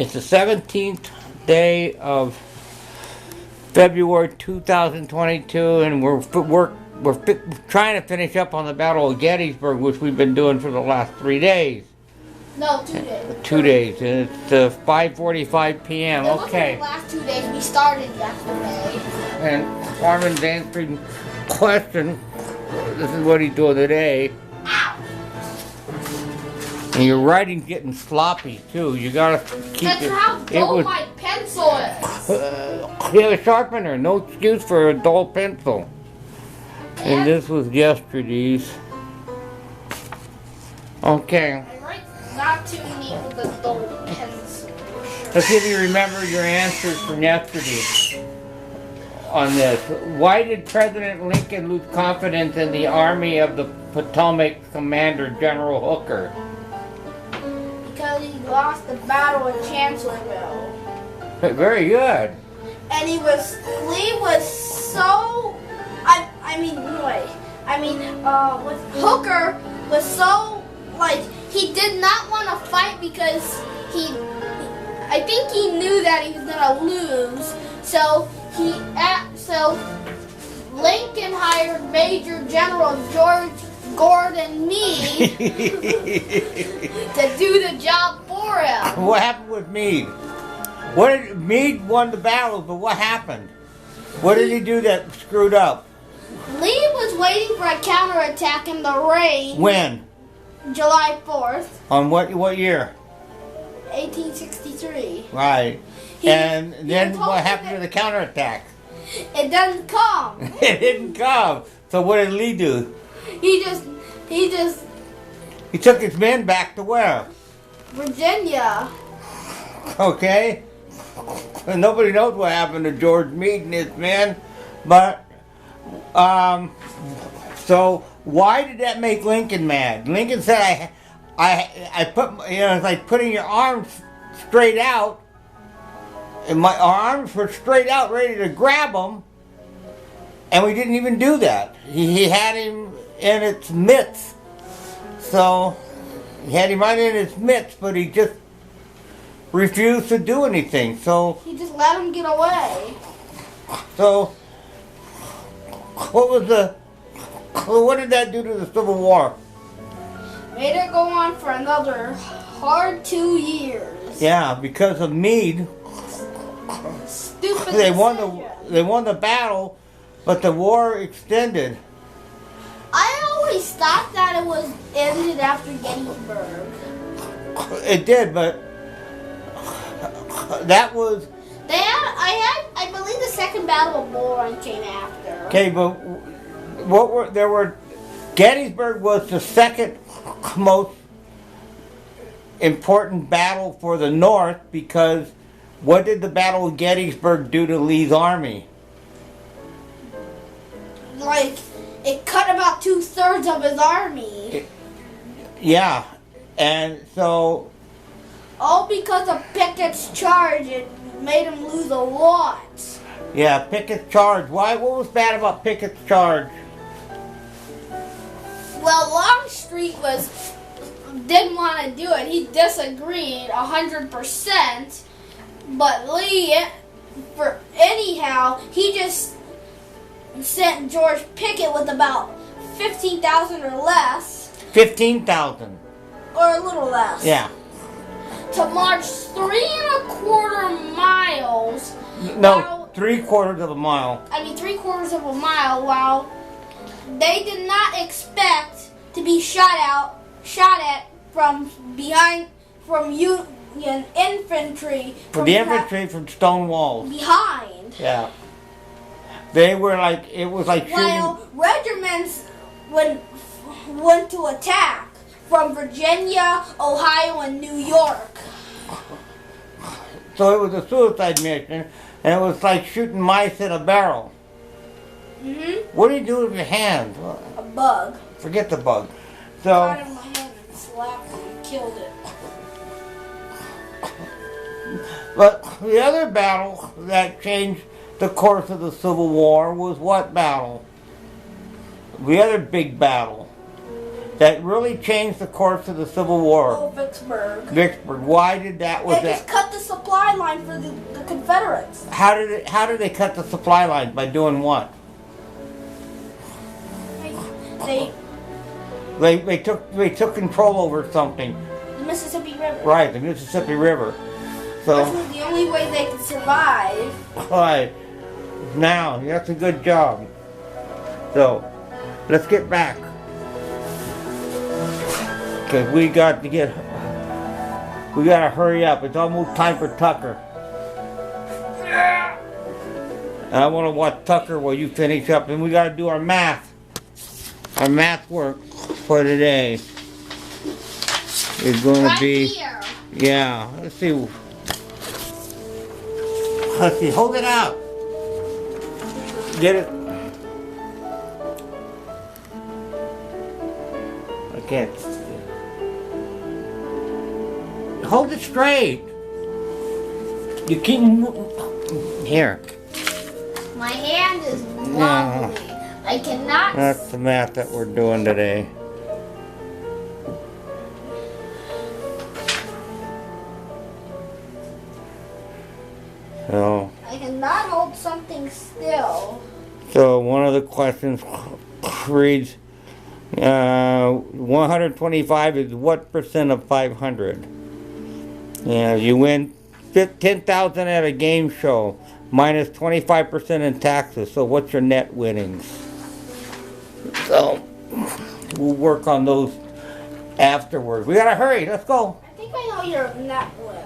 It's the 17th day of February 2022, and we're trying to finish up on the Battle of Gettysburg, which we've been doing for the last 3 days. No, 2 days. 2 days, and it's 5:45 p.m. It Okay. wasn't the last 2 days. We started yesterday. And Harmon's answering questions. This is what he's doing today. Ow! And your writing's getting sloppy too. You gotta keep That's it. how dull my pencil is. You have a sharpener. No excuse for a dull pencil. And this was yesterday's. Okay. I write not too neat with a dull pencil. Let's see if you remember your answers from yesterday on this. Why did President Lincoln lose confidence in the Army of the Potomac commander, General Hooker? Because he lost the battle at Chancellorsville. Very good. And Lee was so, Hooker was so, he did not want to fight because I think he knew that he was going to lose. So Lincoln hired Major General George Gordon Meade to do the job for him. What happened with Meade? Meade won the battle, but what happened? What did he do that screwed up? Lee was waiting for a counterattack in the rain. When? July 4th. On what year? 1863. Right. And then what happened to the counterattack? It doesn't come. It didn't come. So what did Lee do? He took his men back to where? Virginia. Okay. And nobody knows what happened to George Meade and his men, but so why did that make Lincoln mad? Lincoln said, I put, it's like putting your arms straight out, and our arms were straight out, ready to grab him, and we didn't even do that. He had him in its mitts, so he had him right in his mitts, but he just refused to do anything. So he just let him get away. So what did that do to the Civil War? Made it go on for another hard 2 years. Yeah, because of Meade. Stupid. They won the battle, but the war extended. I always thought that it was ended after Gettysburg. It did, but that was. I believe the Second Battle of Bull came after. Okay, but Gettysburg was the second most important battle for the North, because what did the Battle of Gettysburg do to Lee's army? It cut about 2/3 of his army. Yeah, and so. All because of Pickett's charge. It made him lose a lot. Yeah, Pickett's charge. Why? What was bad about Pickett's charge? Well, Longstreet didn't want to do it. He disagreed 100%. But Lee, he just sent George Pickett with about 15,000 or less. 15,000. Or a little less. Yeah. To march 3¼ miles. No, 3/4 of a mile. 3/4 of a mile. While they did not expect to be shot at from Union infantry. From the infantry from stone walls. Behind. Yeah. They were it was like shooting. While regiments went to attack from Virginia, Ohio, and New York. So it was a suicide mission, and it was like shooting mice in a barrel. What do you do with your hands? A bug. Forget the bug. So. Caught it in my hand and slapped it and killed it. But the other battle that changed the course of the Civil War was what battle? The other big battle. that really changed the course of the Civil War. Oh, Vicksburg. Vicksburg. Why did that? Was They just that? cut the supply line for the Confederates. How did they cut the supply line? By doing what? They They took control over something. the Mississippi River. Right, the Mississippi River. So. Which was the only way they could survive. Right. Now, that's a good job. So, let's get back. Because we got to hurry up. It's almost time for Tucker. And I want to watch Tucker while you finish up. And we got to do our math. Our math work for today is going to be... Here. Yeah, let's see. Let's see, hold it out. Get it. I can't. Hold it straight. You keep here. My hand is Yeah. wobbly. I cannot. That's the math that we're doing today. So. I cannot hold something still. So one of the questions reads, 125 is what percent of 500? Yeah, you win 10,000 at a game show, minus 25% in taxes. So what's your net winnings? So we'll work on those afterwards. We gotta hurry. Let's go. I think I know your net win.